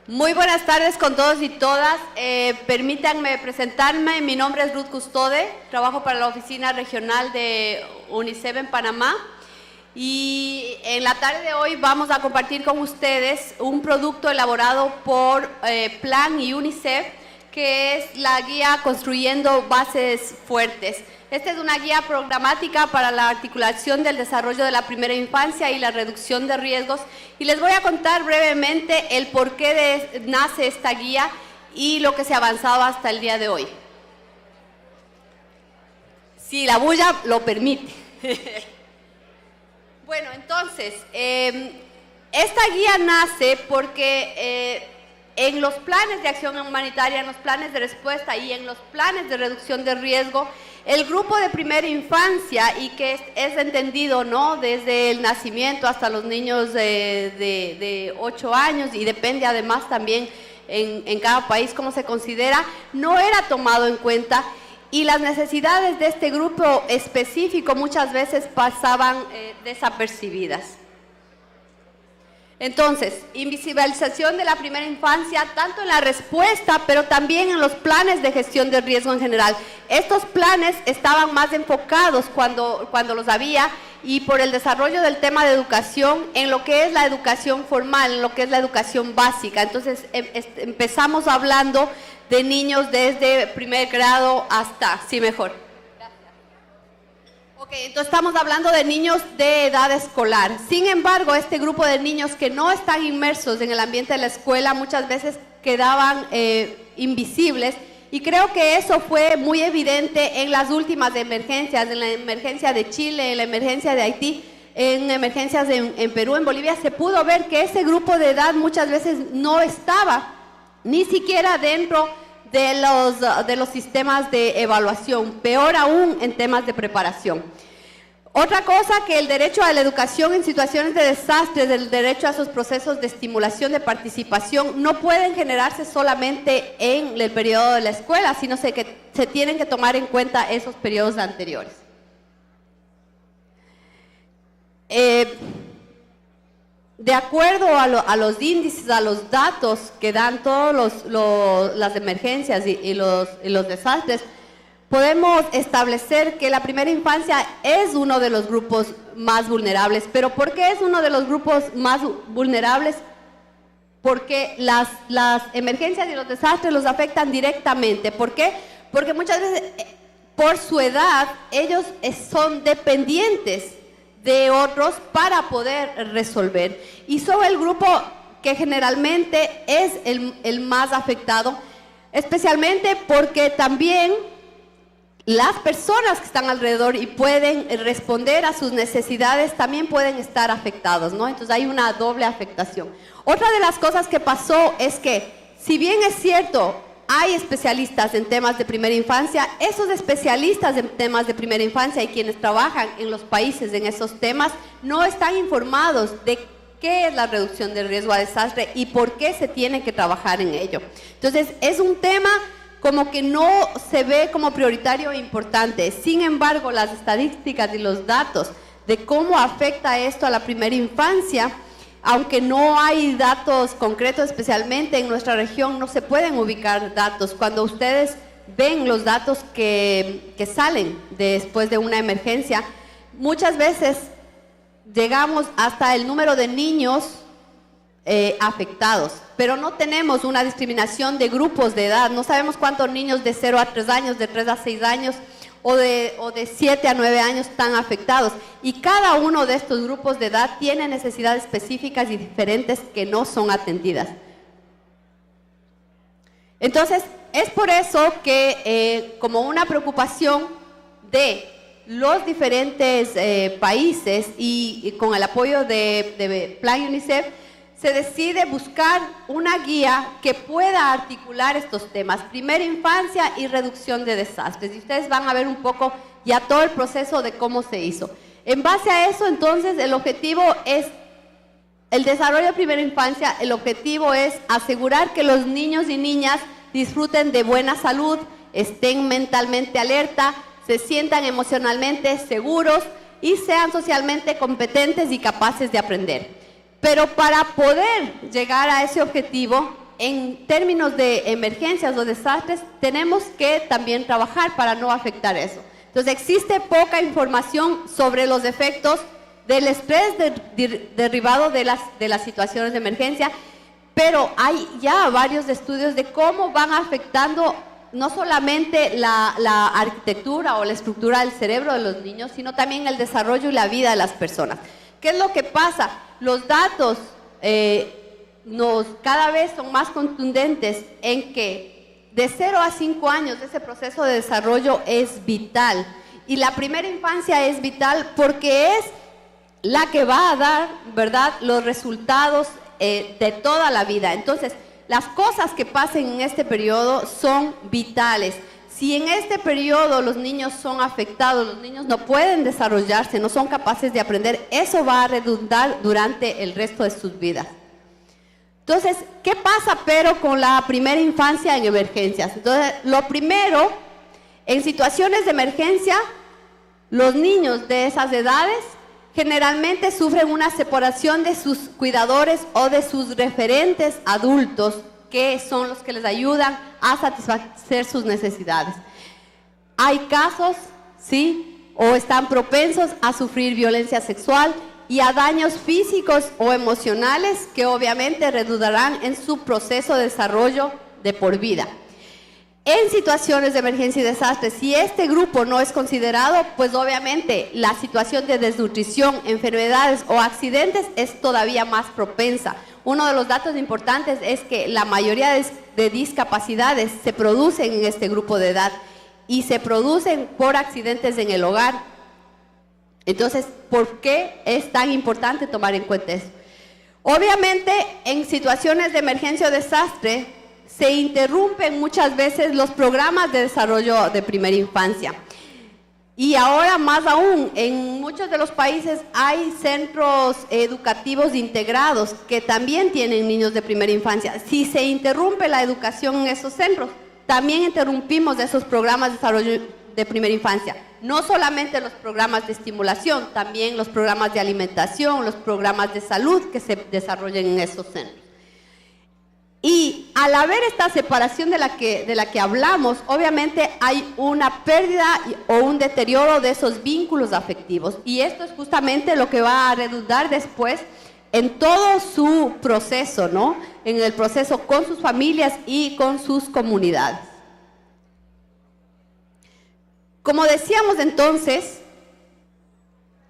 Muy buenas tardes con todos y todas. Permítanme presentarme. Mi nombre es Ruth Custode, trabajo para la oficina regional de UNICEF en Panamá. Y en la tarde de hoy vamos a compartir con ustedes un producto elaborado por Plan y UNICEF, que es la guía Construyendo Bases Fuertes. Esta es una guía programática para la articulación del desarrollo de la primera infancia y la reducción de riesgos. Y les voy a contar brevemente el por qué nace esta guía y lo que se ha avanzado hasta el día de hoy. Si la bulla lo permite. Bueno, entonces, esta guía nace porque en los planes de acción humanitaria, en los planes de respuesta y en los planes de reducción de riesgo, el grupo de primera infancia, y que es entendido, ¿no?, desde el nacimiento hasta los niños de 8 años, y depende además también en cada país cómo se considera, no era tomado en cuenta, y las necesidades de este grupo específico muchas veces pasaban desapercibidas. Entonces, invisibilización de la primera infancia, tanto en la respuesta, pero también en los planes de gestión de riesgo en general. Estos planes estaban más enfocados cuando los había, y por el desarrollo del tema de educación, en lo que es la educación formal, en lo que es la educación básica. Entonces, empezamos hablando de niños desde primer grado hasta, sí, mejor. Ok, entonces estamos hablando de niños de edad escolar. Sin embargo, este grupo de niños que no están inmersos en el ambiente de la escuela muchas veces quedaban invisibles, y creo que eso fue muy evidente en las últimas emergencias, en la emergencia de Chile, en la emergencia de Haití, en emergencias en Perú, en Bolivia. Se pudo ver que ese grupo de edad muchas veces no estaba ni siquiera dentro de los sistemas de evaluación, peor aún en temas de preparación. Otra cosa, que el derecho a la educación en situaciones de desastres, el derecho a esos procesos de estimulación de participación, no pueden generarse solamente en el periodo de la escuela, sino que se tienen que tomar en cuenta esos periodos anteriores. De acuerdo a los índices, a los datos que dan todas las emergencias y los desastres, podemos establecer que la primera infancia es uno de los grupos más vulnerables. ¿Pero por qué es uno de los grupos más vulnerables? Porque las emergencias y los desastres los afectan directamente. ¿Por qué? Porque muchas veces, por su edad, ellos son dependientes de otros para poder resolver, y son el grupo que generalmente es el más afectado, especialmente porque también las personas que están alrededor y pueden responder a sus necesidades también pueden estar afectados, ¿no? Entonces hay una doble afectación. Otra de las cosas que pasó es que, si bien es cierto, hay especialistas en temas de primera infancia, esos especialistas en temas de primera infancia y quienes trabajan en los países en esos temas no están informados de qué es la reducción del riesgo a desastre y por qué se tiene que trabajar en ello. Entonces, es un tema como que no se ve como prioritario e importante. Sin embargo, las estadísticas y los datos de cómo afecta esto a la primera infancia, aunque no hay datos concretos, especialmente en nuestra región, no se pueden ubicar datos. Cuando ustedes ven los datos que salen después de una emergencia, muchas veces llegamos hasta el número de niños afectados, pero no tenemos una discriminación de grupos de edad. No sabemos cuántos niños de 0 a 3 años, de 3 a 6 años, o de 7 a 9 años están afectados, y cada uno de estos grupos de edad tiene necesidades específicas y diferentes que no son atendidas. Entonces, es por eso que como una preocupación de los diferentes países y con el apoyo de Plan UNICEF, se decide buscar una guía que pueda articular estos temas, primera infancia y reducción de desastres. Y ustedes van a ver un poco ya todo el proceso de cómo se hizo. En base a eso, entonces, el objetivo es el desarrollo de primera infancia. El objetivo es asegurar que los niños y niñas disfruten de buena salud, estén mentalmente alerta, se sientan emocionalmente seguros y sean socialmente competentes y capaces de aprender. Pero para poder llegar a ese objetivo, en términos de emergencias o desastres, tenemos que también trabajar para no afectar eso. Entonces, existe poca información sobre los efectos del estrés derivado de las situaciones de emergencia, pero hay ya varios estudios de cómo van afectando no solamente la arquitectura o la estructura del cerebro de los niños, sino también el desarrollo y la vida de las personas. ¿Qué es lo que pasa? Los datos cada vez son más contundentes en que de 0 a 5 años ese proceso de desarrollo es vital. Y la primera infancia es vital porque es la que va a dar, ¿verdad?, los resultados de toda la vida. Entonces, las cosas que pasen en este periodo son vitales. Si en este periodo los niños son afectados, los niños no pueden desarrollarse, no son capaces de aprender, eso va a redundar durante el resto de sus vidas. Entonces, ¿qué pasa pero con la primera infancia en emergencias? Entonces, lo primero, en situaciones de emergencia, los niños de esas edades generalmente sufren una separación de sus cuidadores o de sus referentes adultos, que son los que les ayudan a satisfacer sus necesidades. Hay casos, ¿sí?, o están propensos a sufrir violencia sexual y a daños físicos o emocionales que obviamente redundarán en su proceso de desarrollo de por vida. En situaciones de emergencia y desastre, si este grupo no es considerado, pues obviamente la situación de desnutrición, enfermedades o accidentes es todavía más propensa. Uno de los datos importantes es que la mayoría de discapacidades se producen en este grupo de edad y se producen por accidentes en el hogar. Entonces, ¿por qué es tan importante tomar en cuenta eso? Obviamente, en situaciones de emergencia o desastre, se interrumpen muchas veces los programas de desarrollo de primera infancia. Y ahora más aún, en muchos de los países hay centros educativos integrados que también tienen niños de primera infancia. Si se interrumpe la educación en esos centros, también interrumpimos esos programas de desarrollo de primera infancia. No solamente los programas de estimulación, también los programas de alimentación, los programas de salud que se desarrollan en esos centros. Y al haber esta separación de la que hablamos, obviamente hay una pérdida o un deterioro de esos vínculos afectivos. Y esto es justamente lo que va a redundar después en todo su proceso, ¿no? En el proceso con sus familias y con sus comunidades. Como decíamos entonces,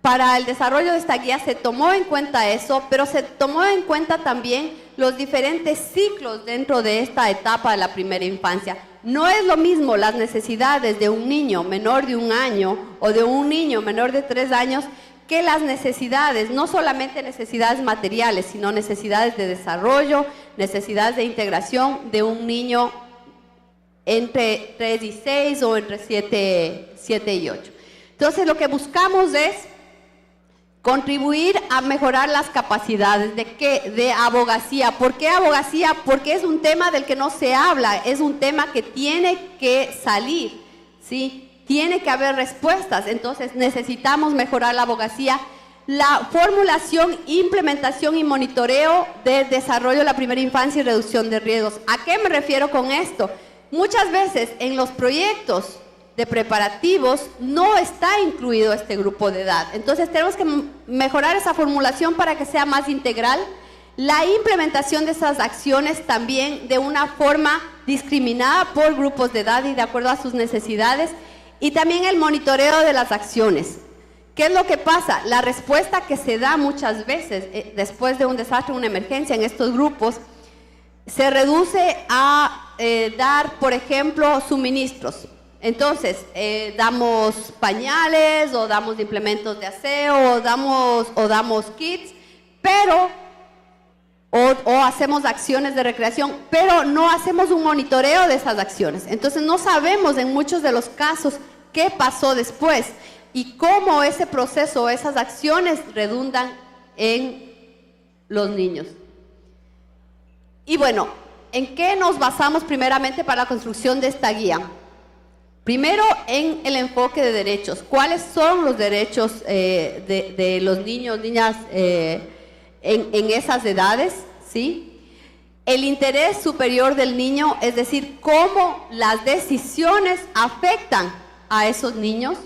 para el desarrollo de esta guía se tomó en cuenta eso, pero se tomó en cuenta también los diferentes ciclos dentro de esta etapa de la primera infancia. No es lo mismo las necesidades de un niño menor de 1 año o de un niño menor de 3 años que las necesidades, no solamente necesidades materiales, sino necesidades de desarrollo, necesidades de integración de un niño entre 3 y 6 o entre 7 y 8. Entonces, lo que buscamos es contribuir a mejorar las capacidades de abogacía. ¿Por qué abogacía? Porque es un tema del que no se habla, es un tema que tiene que salir, ¿sí? Tiene que haber respuestas. Entonces necesitamos mejorar la abogacía, la formulación, implementación y monitoreo del desarrollo de la primera infancia y reducción de riesgos. ¿A qué me refiero con esto? Muchas veces en los proyectos de preparativos no está incluido este grupo de edad. Entonces tenemos que mejorar esa formulación para que sea más integral. La implementación de esas acciones también de una forma discriminada por grupos de edad y de acuerdo a sus necesidades. Y también el monitoreo de las acciones. ¿Qué es lo que pasa? La respuesta que se da muchas veces después de un desastre, una emergencia en estos grupos, se reduce a dar, por ejemplo, suministros. Entonces, damos pañales o damos implementos de aseo o damos kits, pero o hacemos acciones de recreación, pero no hacemos un monitoreo de esas acciones. Entonces, no sabemos en muchos de los casos qué pasó después y cómo ese proceso, esas acciones redundan en los niños. Y bueno, ¿en qué nos basamos primeramente para la construcción de esta guía? Primero, en el enfoque de derechos. ¿Cuáles son los derechos de los niños, niñas en esas edades? ¿Sí? el interés superior del niño, es decir, cómo las decisiones afectan a esos niños,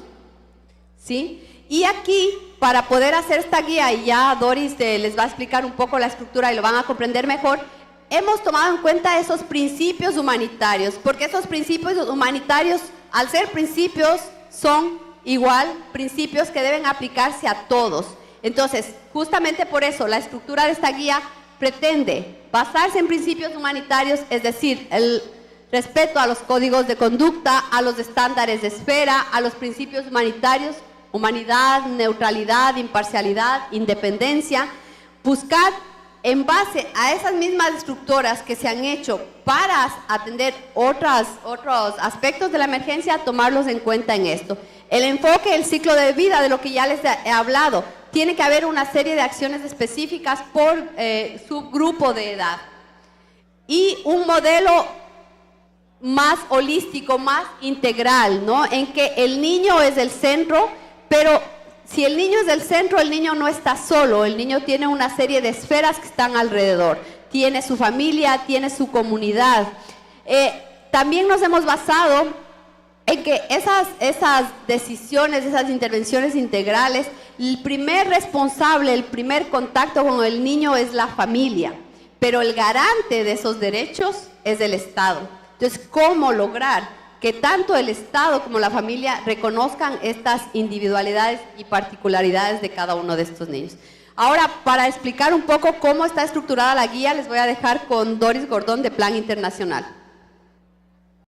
¿sí? Y aquí, para poder hacer esta guía, y ya Doris les va a explicar un poco la estructura y lo van a comprender mejor, hemos tomado en cuenta esos principios humanitarios, porque esos principios humanitarios, al ser principios, son igual principios que deben aplicarse a todos. Entonces, justamente por eso, la estructura de esta guía pretende basarse en principios humanitarios, es decir, el respeto a los códigos de conducta, a los estándares de esfera, a los principios humanitarios, humanidad, neutralidad, imparcialidad, independencia, buscar en base a esas mismas estructuras que se han hecho para atender otros aspectos de la emergencia, tomarlos en cuenta en esto. El enfoque, el ciclo de vida, de lo que ya les he hablado, tiene que haber una serie de acciones específicas por subgrupo de edad. Y un modelo más holístico, más integral, ¿no? En que el niño es el centro, pero si el niño es el centro, el niño no está solo, el niño tiene una serie de esferas que están alrededor. Tiene su familia, tiene su comunidad. También nos hemos basado en que esas decisiones, esas intervenciones integrales, el primer responsable, el primer contacto con el niño es la familia, pero el garante de esos derechos es el Estado. Entonces, ¿cómo lograr que tanto el Estado como la familia reconozcan estas individualidades y particularidades de cada uno de estos niños? Ahora, para explicar un poco cómo está estructurada la guía, les voy a dejar con Doris Gordón de Plan Internacional.